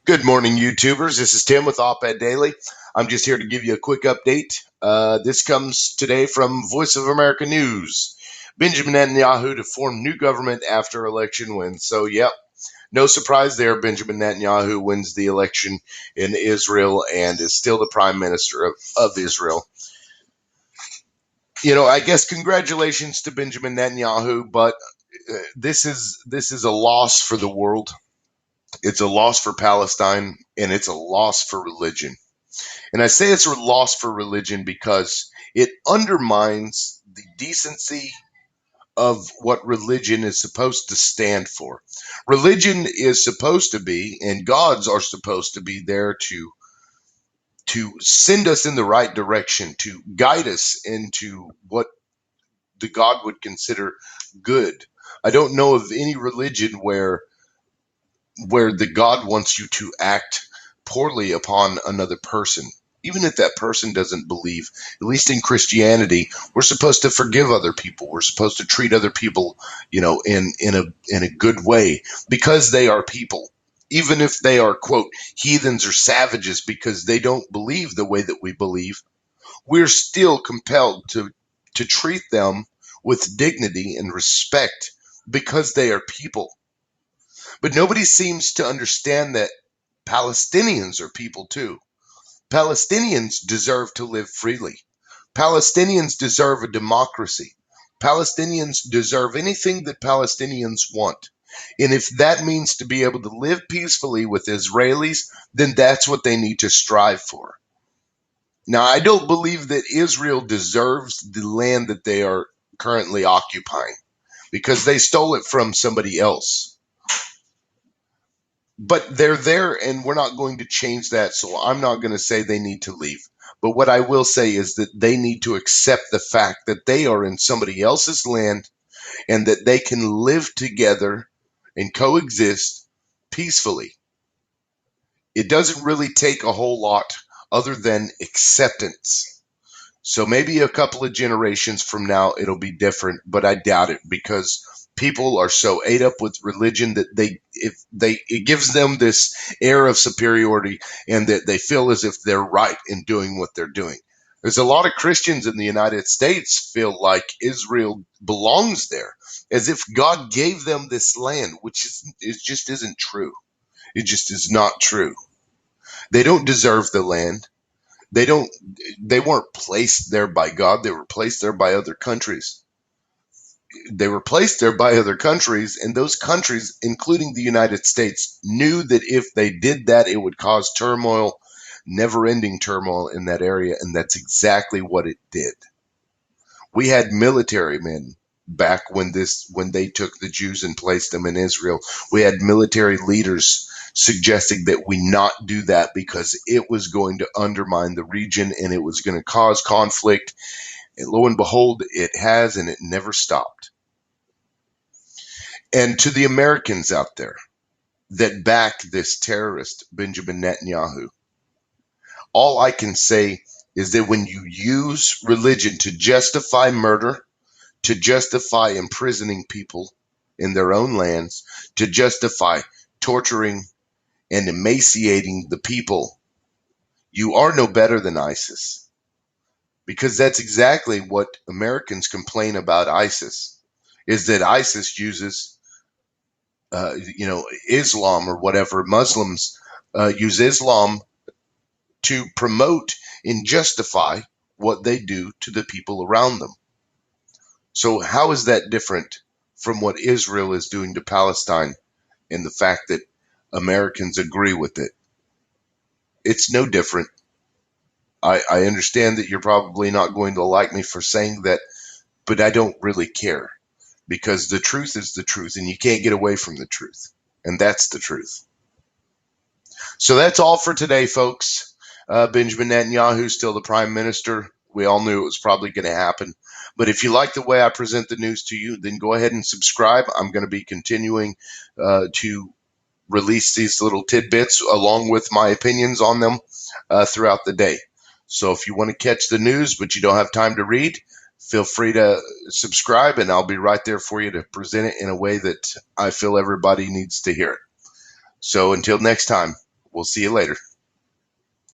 Good morning, YouTubers. This is Tim with Op-Ed Daily. I'm just here to give you a quick update. This comes today from Voice of America News. Benjamin Netanyahu to form new government after election win. So, yep, no surprise there. Benjamin Netanyahu wins the election in Israel and is still the prime minister of Israel. I guess congratulations to Benjamin Netanyahu, but this is a loss for the world. It's a loss for Palestine, and it's a loss for religion. And I say it's a loss for religion because it undermines the decency of what religion is supposed to stand for. Religion is supposed to be, and gods are supposed to be there to send us in the right direction, to guide us into what the God would consider good. I don't know of any religion where the God wants you to act poorly upon another person. Even if that person doesn't believe, at least in Christianity, we're supposed to forgive other people. We're supposed to treat other people, in a good way because they are people. Even if they are, quote, heathens or savages because they don't believe the way that we believe, we're still compelled to treat them with dignity and respect because they are people. But nobody seems to understand that Palestinians are people too. Palestinians deserve to live freely. Palestinians deserve a democracy. Palestinians deserve anything that Palestinians want. And if that means to be able to live peacefully with Israelis, then that's what they need to strive for. Now, I don't believe that Israel deserves the land that they are currently occupying because they stole it from somebody else. But they're there, and we're not going to change that. So I'm not going to say they need to leave. But what I will say is that they need to accept the fact that they are in somebody else's land and that they can live together and coexist peacefully. It doesn't really take a whole lot other than acceptance. So maybe a couple of generations from now it'll be different, but I doubt it because people are so ate up with religion that it gives them this air of superiority and that they feel as if they're right in doing what they're doing. There's a lot of Christians in the United States feel like Israel belongs there, as if God gave them this land, which it just isn't true. It just is not true. They don't deserve the land. They don't they weren't placed there by God. They were placed there by other countries. They were placed there by other countries, and those countries, including the United States, knew that if they did that, it would cause turmoil, never-ending turmoil in that area, and that's exactly what it did. We had military men back when they took the Jews and placed them in Israel. We had military leaders suggesting that we not do that because it was going to undermine the region and it was going to cause conflict. And lo and behold, it has, and it never stopped. And to the Americans out there that back this terrorist, Benjamin Netanyahu, all I can say is that when you use religion to justify murder, to justify imprisoning people in their own lands, to justify torturing and emaciating the people, you are no better than ISIS. Because that's exactly what Americans complain about ISIS, is that ISIS uses, Islam or whatever. Muslims use Islam to promote and justify what they do to the people around them. So how is that different from what Israel is doing to Palestine and the fact that Americans agree with it? It's no different. I understand that you're probably not going to like me for saying that, but I don't really care because the truth is the truth and you can't get away from the truth. And that's the truth. So that's all for today, folks. Benjamin Netanyahu is still the prime minister. We all knew it was probably going to happen. But if you like the way I present the news to you, then go ahead and subscribe. I'm going to be continuing to release these little tidbits along with my opinions on them throughout the day. So if you want to catch the news but you don't have time to read, feel free to subscribe and I'll be right there for you to present it in a way that I feel everybody needs to hear it. So until next time. We'll see you later.